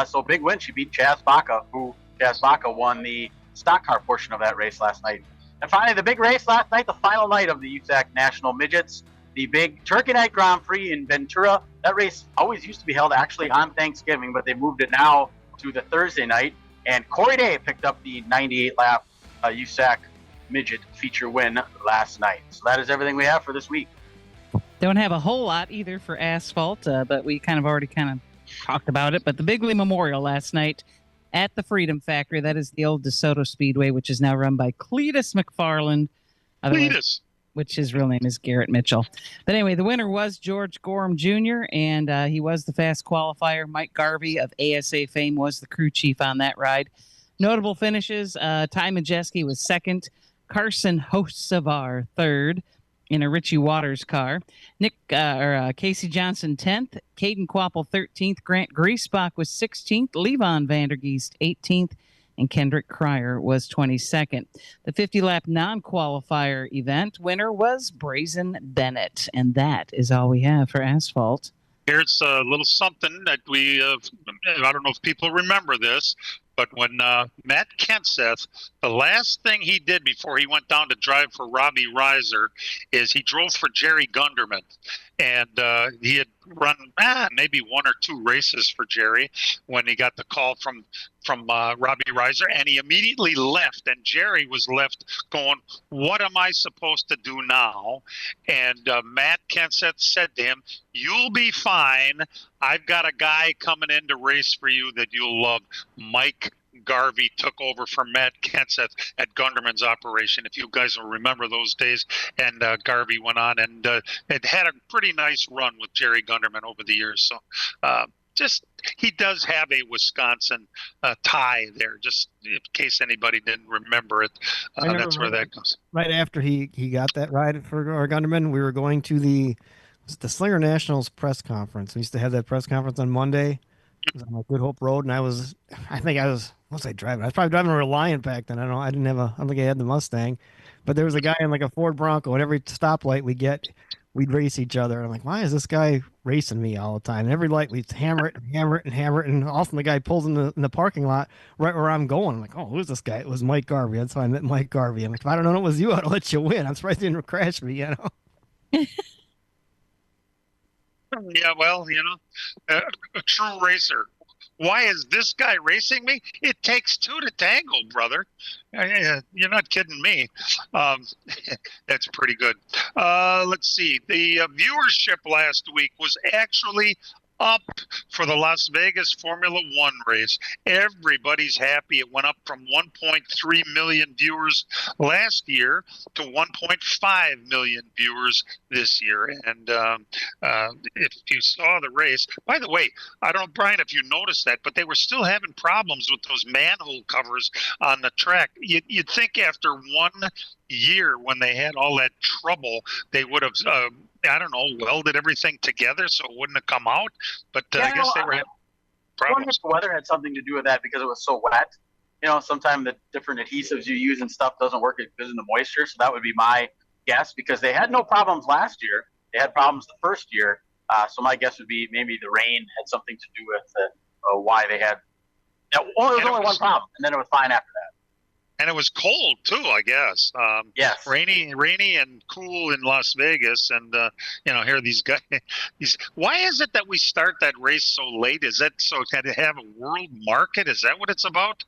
So big win. She beat Chaz Baca, Chaz Baca won the stock car portion of that race last night. And finally, the big race last night, the final night of the USAC National Midgets, the big Turkey Night Grand Prix in Ventura. That race always used to be held actually on Thanksgiving, but they moved it now to the Thursday night. And Corey Day picked up the 98-lap USAC Midget feature win last night. So that is everything we have for this week. Don't have a whole lot either for asphalt, but we already talked about it. But the Bigley Memorial last night at the Freedom Factory, that is the old DeSoto Speedway, which is now run by Cletus McFarland. Which his real name is Garrett Mitchell. But anyway, the winner was George Gorham Jr., and he was the fast qualifier. Mike Garvey of ASA fame was the crew chief on that ride. Notable finishes, Ty Majeski was second, Carson Hosavar third in a Richie Waters car, Casey Johnson 10th, Caden Quapple 13th, Grant Griesbach was 16th, Levon Vandergeest 18th, and Kendrick Cryer was 22nd. The 50-lap non-qualifier event winner was Brazen Bennett, and that is all we have for asphalt. Here's a little something that I don't know if people remember this, but when Matt Kenseth, the last thing he did before he went down to drive for Robbie Reiser is he drove for Jerry Gunderman. And he had run maybe 1 or 2 races for Jerry when he got the call from Robbie Reiser, and he immediately left. And Jerry was left going, "What am I supposed to do now?" And Matt Kenseth said to him, "You'll be fine. I've got a guy coming in to race for you that you'll love." Mike Garvey took over for Matt Kenseth at Gunderman's operation, if you guys will remember those days. And Garvey went on and it had a pretty nice run with Jerry Gunderman over the years. So he does have a Wisconsin tie there, just in case anybody didn't remember it. That's where that goes. Right after he got that ride for our Gunderman, we were going to the Slinger Nationals press conference. We used to have that press conference on Monday. It was on Good Hope Road, and I think I was, what was I driving? I was probably driving a Reliant back then. I don't think I had the Mustang, but there was a guy in like a Ford Bronco, and every stoplight we'd race each other. And I'm like, why is this guy racing me all the time? And every light we'd hammer it, and often the guy pulls in the parking lot right where I'm going. I'm like, oh, who's this guy? It was Mike Garvey. That's why I met Mike Garvey. I'm like, if I don't know it was you, I'd let you win. I'm surprised you didn't crash me, Yeah, well, a true racer. Why is this guy racing me? It takes two to tango, brother. You're not kidding me. That's pretty good. Let's see. The viewership last week was actually up for the Las Vegas Formula One race. Everybody's happy. It went up from 1.3 million viewers last year to 1.5 million viewers this year. And if you saw the race, by the way, I don't know, Brian, if you noticed that, but they were still having problems with those manhole covers on the track. You'd think after 1 year, when they had all that trouble, they would have welded everything together so it wouldn't have come out. But I guess they were having problems. I wonder if the weather had something to do with that because it was so wet. Sometimes the different adhesives you use and stuff doesn't work because of the moisture. So that would be my guess, because they had no problems last year. They had problems the first year. So my guess would be maybe the rain had something to do with why they had. Well, there was only one problem, and then it was fine after that. And it was cold too, I guess. Yes. Rainy and cool in Las Vegas, and here these guys. Why is it that we start that race so late? Is that so to have a world market? Is that what it's about?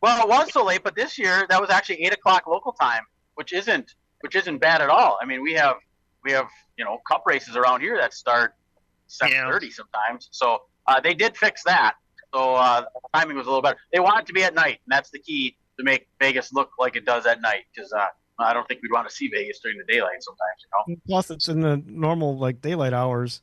Well, it was so late, but this year that was actually 8:00 local time, which isn't bad at all. I mean, we have cup races around here that start 7:30 sometimes. So they did fix that. So timing was a little better. They want it to be at night, and that's the key to make Vegas look like it does at night, because I don't think we'd want to see Vegas during the daylight sometimes. Plus, it's in the normal daylight hours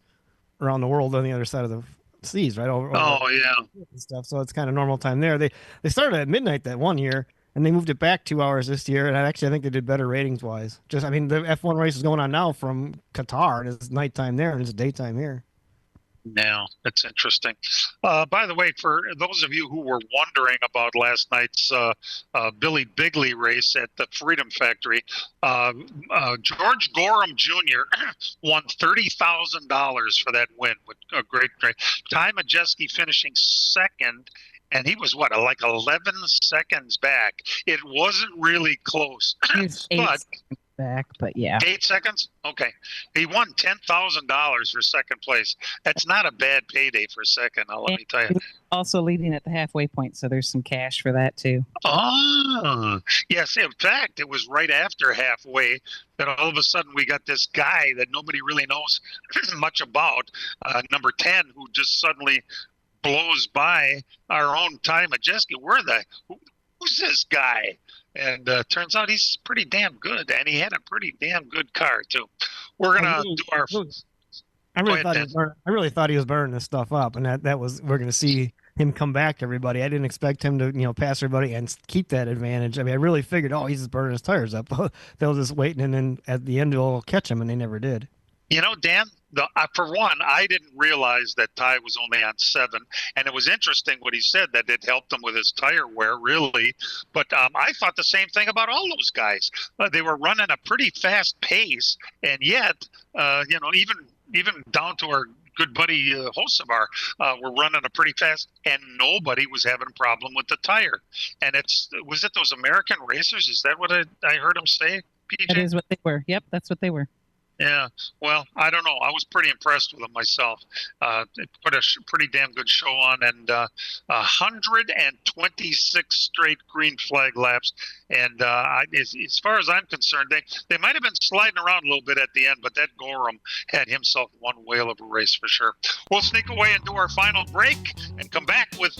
around the world on the other side of the seas, right? Over and stuff. So it's kind of normal time there. They started at midnight that one year, and they moved it back 2 hours this year. And I think they did better ratings wise. The F1 race is going on now from Qatar, and it's nighttime there, and it's daytime here. Yeah, that's interesting. By the way, for those of you who were wondering about last night's Billy Bigley race at the Freedom Factory, George Gorham Jr. won $30,000 for that win. With a great. Ty Majeski finishing second, and he was like 11 seconds back. It wasn't really close, but. Back, but yeah, 8 seconds. Okay, he won $10,000 for second place. That's not a bad payday for second. Let me tell you. Also leading at the halfway point, so there's some cash for that too. Oh, yes. In fact, it was right after halfway that all of a sudden we got this guy that nobody really knows much about, number 10, who just suddenly blows by our own Ty Majeski. Who's this guy? And turns out he's pretty damn good, and he had a pretty damn good car too. We're gonna do our. I really thought he was burning this stuff up, and we're gonna see him come back to everybody. I didn't expect him to pass everybody and keep that advantage. I mean, I really figured, he's just burning his tires up. They'll just wait, and then at the end they'll catch him, and they never did. Dan, for one, I didn't realize that Ty was only on 7, and it was interesting what he said, that it helped him with his tire wear, really. But I thought the same thing about all those guys. They were running a pretty fast pace, and yet, even down to our good buddy Hocevar, were running a pretty fast, and nobody was having a problem with the tire. And was it those American racers? Is that what I heard him say, PJ? That is what they were. Yep, that's what they were. Yeah, well, I don't know. I was pretty impressed with them myself. They put a pretty damn good show on, and 126 straight green flag laps. And as far as I'm concerned, they might have been sliding around a little bit at the end, but that Gorham had himself one whale of a race for sure. We'll sneak away and do our final break and come back with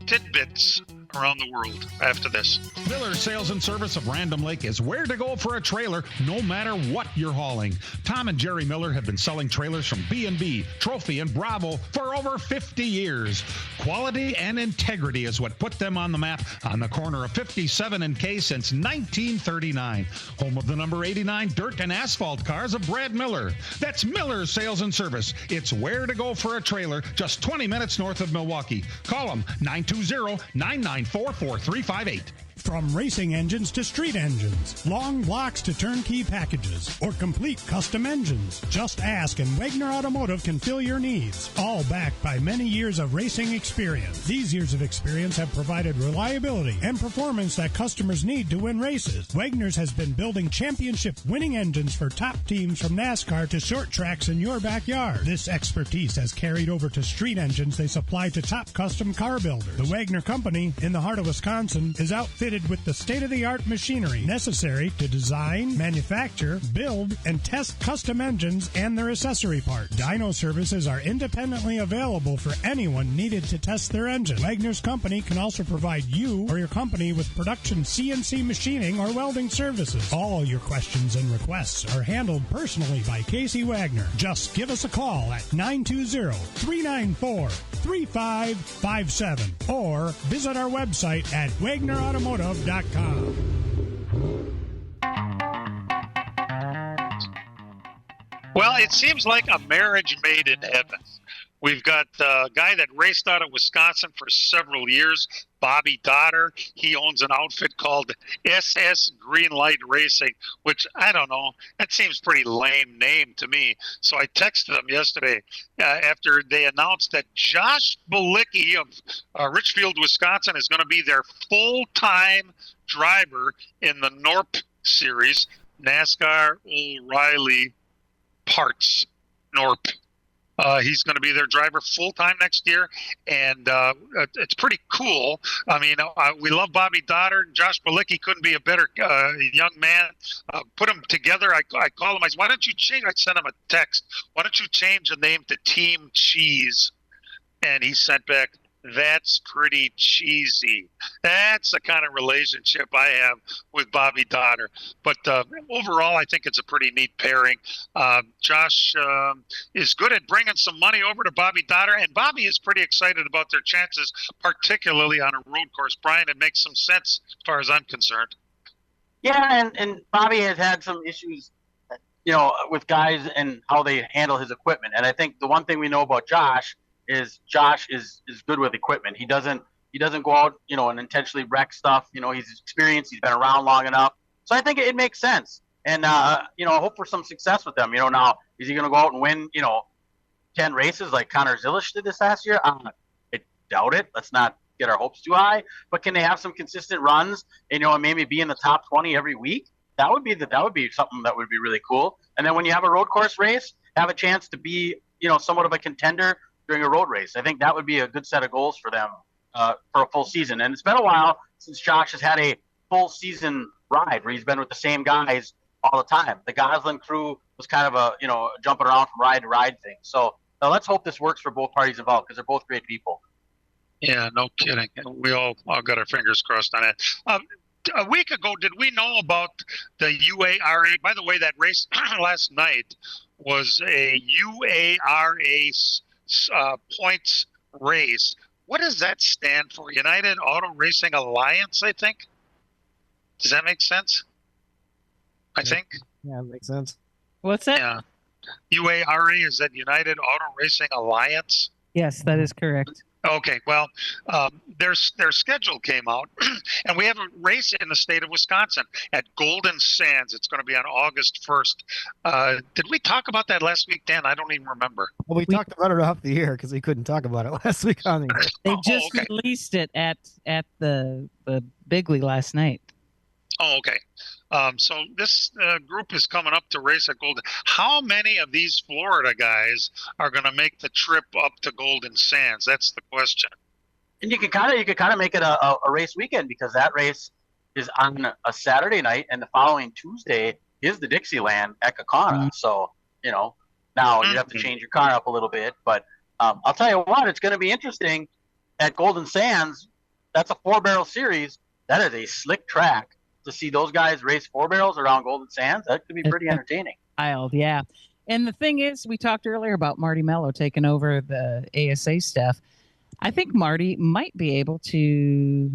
tidbits around the world after this. Miller Sales and Service of Random Lake is where to go for a trailer, no matter what you're hauling. Tom and Jerry Miller have been selling trailers from B&B, Trophy, and Bravo for over 50 years. Quality and integrity is what put them on the map on the corner of 57 and K since 1939. Home of the number 89 dirt and asphalt cars of Brad Miller. That's Miller Sales and Service. It's where to go for a trailer, just 20 minutes north of Milwaukee. Call them 920-994-4358. From racing engines to street engines, long blocks to turnkey packages, or complete custom engines, just ask and Wagner Automotive can fill your needs. All backed by many years of racing experience. These years of experience have provided reliability and performance that customers need to win races. Wagner's has been building championship winning engines for top teams from NASCAR to short tracks in your backyard. This expertise has carried over to street engines they supply to top custom car builders. The Wagner Company in the heart of Wisconsin is outfitted with the state-of-the-art machinery necessary to design, manufacture, build, and test custom engines and their accessory parts. Dyno services are independently available for anyone needed to test their engine. Wagner's Company can also provide you or your company with production CNC machining or welding services. All your questions and requests are handled personally by Casey Wagner. Just give us a call at 920-394-3557 or visit our website at WagnerAutomotive.com. Well, it seems like a marriage made in heaven. We've got a guy that raced out of Wisconsin for several years, Bobby Dotter. He owns an outfit called SS Greenlight Racing, which I don't know. That seems pretty lame name to me. So I texted him yesterday after they announced that Josh Bilicki of Richfield, Wisconsin is going to be their full-time driver in the NORP Series, NASCAR O'Reilly Parts NORP. He's going to be their driver full-time next year, and it's pretty cool. I mean, we love Bobby Dotter. Josh Bilicki couldn't be a better young man. Put them together. I call him. I said, why don't you change? I sent him a text. Why don't you change the name to Team Cheese? And he sent back, that's pretty cheesy. That's the kind of relationship I have with Bobby Dotter. But overall, I think it's a pretty neat pairing. Josh is good at bringing some money over to Bobby Dotter, and Bobby is pretty excited about their chances, particularly on a road course. Brian, it makes some sense as far as I'm concerned. Yeah, and Bobby has had some issues, with guys and how they handle his equipment. And I think the one thing we know about Josh is good with equipment. He doesn't go out, and intentionally wreck stuff. He's experienced. He's been around long enough. So I think it makes sense. And, I hope for some success with them. Now, is he going to go out and win, 10 races like Connor Zilisch did this last year? I doubt it. Let's not get our hopes too high. But can they have some consistent runs and, maybe be in the top 20 every week? That would be something that would be really cool. And then when you have a road course race, have a chance to be, somewhat of a contender during a road race. I think that would be a good set of goals for them for a full season. And it's been a while since Josh has had a full season ride where he's been with the same guys all the time. The Goslin crew was kind of a, jumping around from ride to ride thing. So let's hope this works for both parties involved because they're both great people. Yeah, no kidding. We all got our fingers crossed on it. A week ago, did we know about the UARA? By the way, that race last night was a UARA points race. What does that stand for? United Auto Racing Alliance, I think. Does that make sense? I think. Yeah, it makes sense. What's that? Yeah. UARA, is that United Auto Racing Alliance? Yes, that is correct. Okay, well, their schedule came out, and we have a race in the state of Wisconsin at Golden Sands. It's going to be on August 1st. Did we talk about that last week, Dan? I don't even remember. Well, we talked about it off the air because we couldn't talk about it last week on the air. They just released it at the Bigley last night. Oh, okay. So this group is coming up to race at Golden. How many of these Florida guys are going to make the trip up to Golden Sands? That's the question. And you could kind of make it a race weekend because that race is on a Saturday night, and the following Tuesday is the Dixieland at Kaukauna. Mm-hmm. So now you have to change your car up a little bit, but I'll tell you what, it's going to be interesting at Golden Sands. that's a 4-barrel series. That is a slick track. To see those guys race 4 barrels around Golden Sands, that could be pretty entertaining. Wild, yeah. And the thing is, we talked earlier about Marty Mello taking over the ASA stuff. I think Marty might be able to,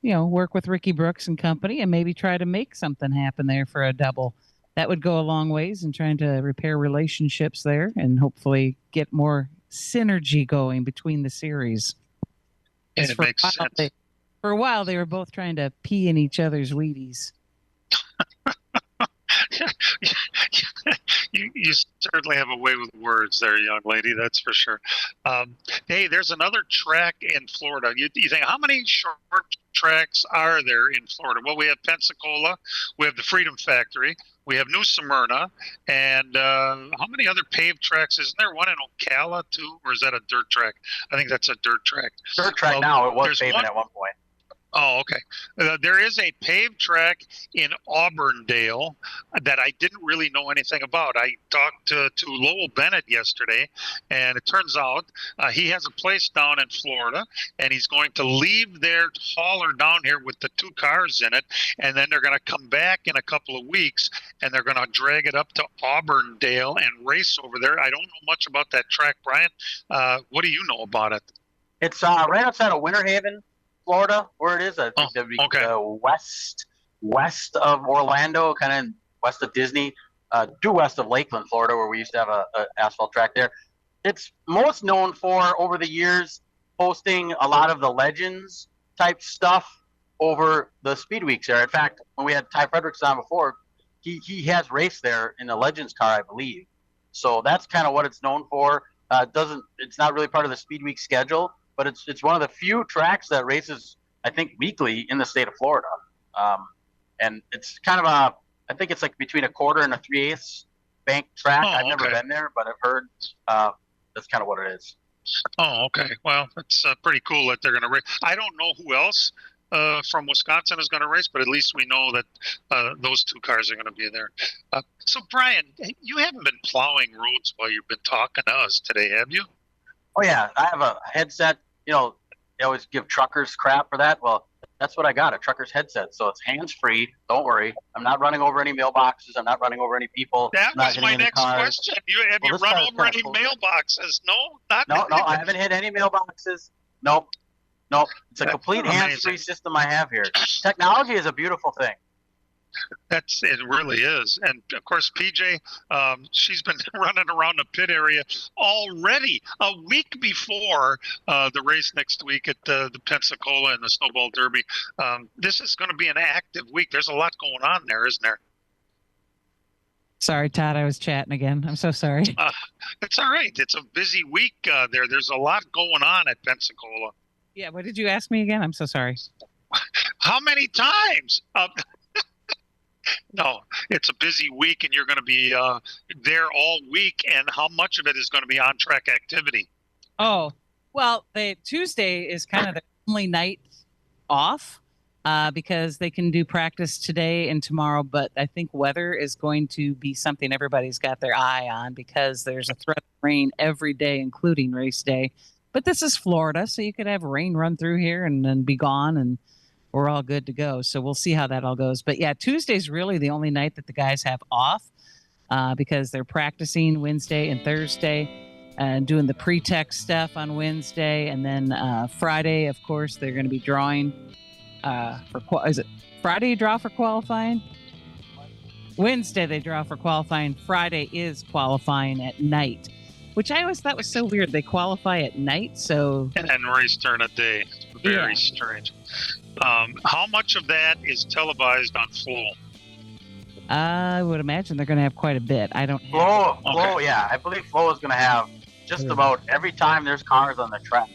work with Ricky Brooks and company and maybe try to make something happen there for a double. That would go a long ways in trying to repair relationships there and hopefully get more synergy going between the series. And it makes sense. For a while, they were both trying to pee in each other's Wheaties. You certainly have a way with words there, young lady. That's for sure. Hey, there's another track in Florida. You think, how many short tracks are there in Florida? Well, we have Pensacola. We have the Freedom Factory. We have New Smyrna. And how many other paved tracks? Isn't there one in Ocala, too? Or is that a dirt track? I think that's a dirt track. Dirt track now. It was pavement at one point. Oh, okay. There is a paved track in Auburndale that I didn't really know anything about. I talked to Lowell Bennett yesterday, and it turns out he has a place down in Florida, and he's going to leave their hauler down here with the 2 cars in it, and then they're going to come back in a couple of weeks, and they're going to drag it up to Auburndale and race over there. I don't know much about that track, Brian. What do you know about it? It's right outside of Winter Haven, Florida, where it is. I think that'd be west of Orlando, kind of west of Disney, due west of Lakeland, Florida, where we used to have a asphalt track there. It's most known for, over the years, posting a lot of the Legends type stuff over the Speed Weeks there. In fact, when we had Ty Fredericks on before, he has raced there in a Legends car, I believe. So that's kind of what it's known for. It's not really part of the Speed Week schedule, but it's one of the few tracks that races, I think, weekly in the state of Florida. And it's kind of I think it's like between a quarter and a 3/8 bank track. I've never been there, but I've heard that's kind of what it is. Oh, okay. Well, it's pretty cool that they're going to race. I don't know who else from Wisconsin is going to race, but at least we know that those 2 cars are going to be there. So, Brian, you haven't been plowing roads while you've been talking to us today, have you? Oh, yeah. I have a headset. They always give truckers crap for that. Well, that's what I got, a trucker's headset. So it's hands-free. Don't worry. I'm not running over any mailboxes. I'm not running over any people. That was my next question. Have you run over any mailboxes? No? No, I haven't hit any mailboxes. Nope. It's a complete hands-free system I have here. Technology is a beautiful thing. It really is. And of course, PJ, she's been running around the pit area already a week before the race next week at the Pensacola and the Snowball Derby. This is going to be an active week. There's a lot going on there, isn't there? Sorry, Todd, I was chatting again. I'm so sorry. It's all right. It's a busy week there. There's a lot going on at Pensacola. Yeah, what did you ask me again? I'm so sorry. How many times? No, it's a busy week, and you're going to be there all week. And how much of it is going to be on-track activity? Oh, well, Tuesday is kind of the only night off because they can do practice today and tomorrow. But I think weather is going to be something everybody's got their eye on because there's a threat of rain every day, including race day. But this is Florida, so you could have rain run through here and then be gone, and we're all good to go. So we'll see how that all goes. But yeah, Tuesday's really the only night that the guys have off because they're practicing Wednesday and Thursday and doing the pre-tech stuff on Wednesday. And then Friday, of course, they're going to be drawing is it Friday you draw for qualifying? Wednesday they draw for qualifying. Friday is qualifying at night, which I always thought was so weird. They qualify at night, so... And race during a day. Very strange. How much of that is televised on Flow? I would imagine they're going to have quite a bit. I don't... Flow, yeah. I believe Flow is going to have just about every time there's cars on the track.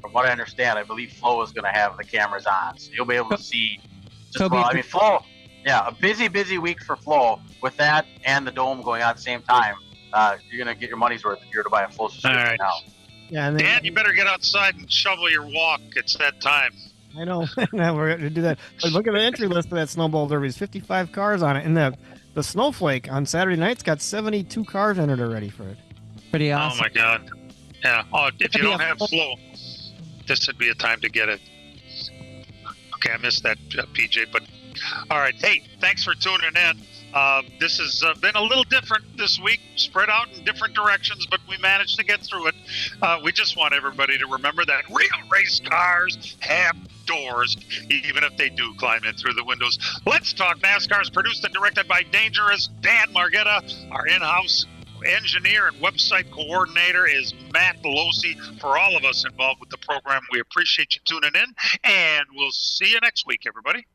From what I understand, I believe Flow is going to have the cameras on. So you'll be able to see Flow... Yeah, a busy week for Flow. With that and the Dome going on at the same time, you're going to get your money's worth if you're to buy a Flow subscription now. Yeah, Dan, you better get outside and shovel your walk. It's that time. I know. Now we're going to do that. But look at the entry list of that Snowball Derby. There's 55 cars on it. And the Snowflake on Saturday night's got 72 cars entered already for it. Pretty awesome. Oh, my God. Yeah. Oh, if you don't have Flow, this would be a time to get it. Okay, I missed that, PJ. But all right, hey, thanks for tuning in. This has been a little different this week, spread out in different directions, but we managed to get through it. We just want everybody to remember that real race cars have doors, even if they do climb in through the windows. Let's Talk NASCAR is produced and directed by Dangerous Dan Margetta. Our in-house engineer and website coordinator is Matt Belosi. For all of us involved with the program, we appreciate you tuning in, and we'll see you next week, everybody.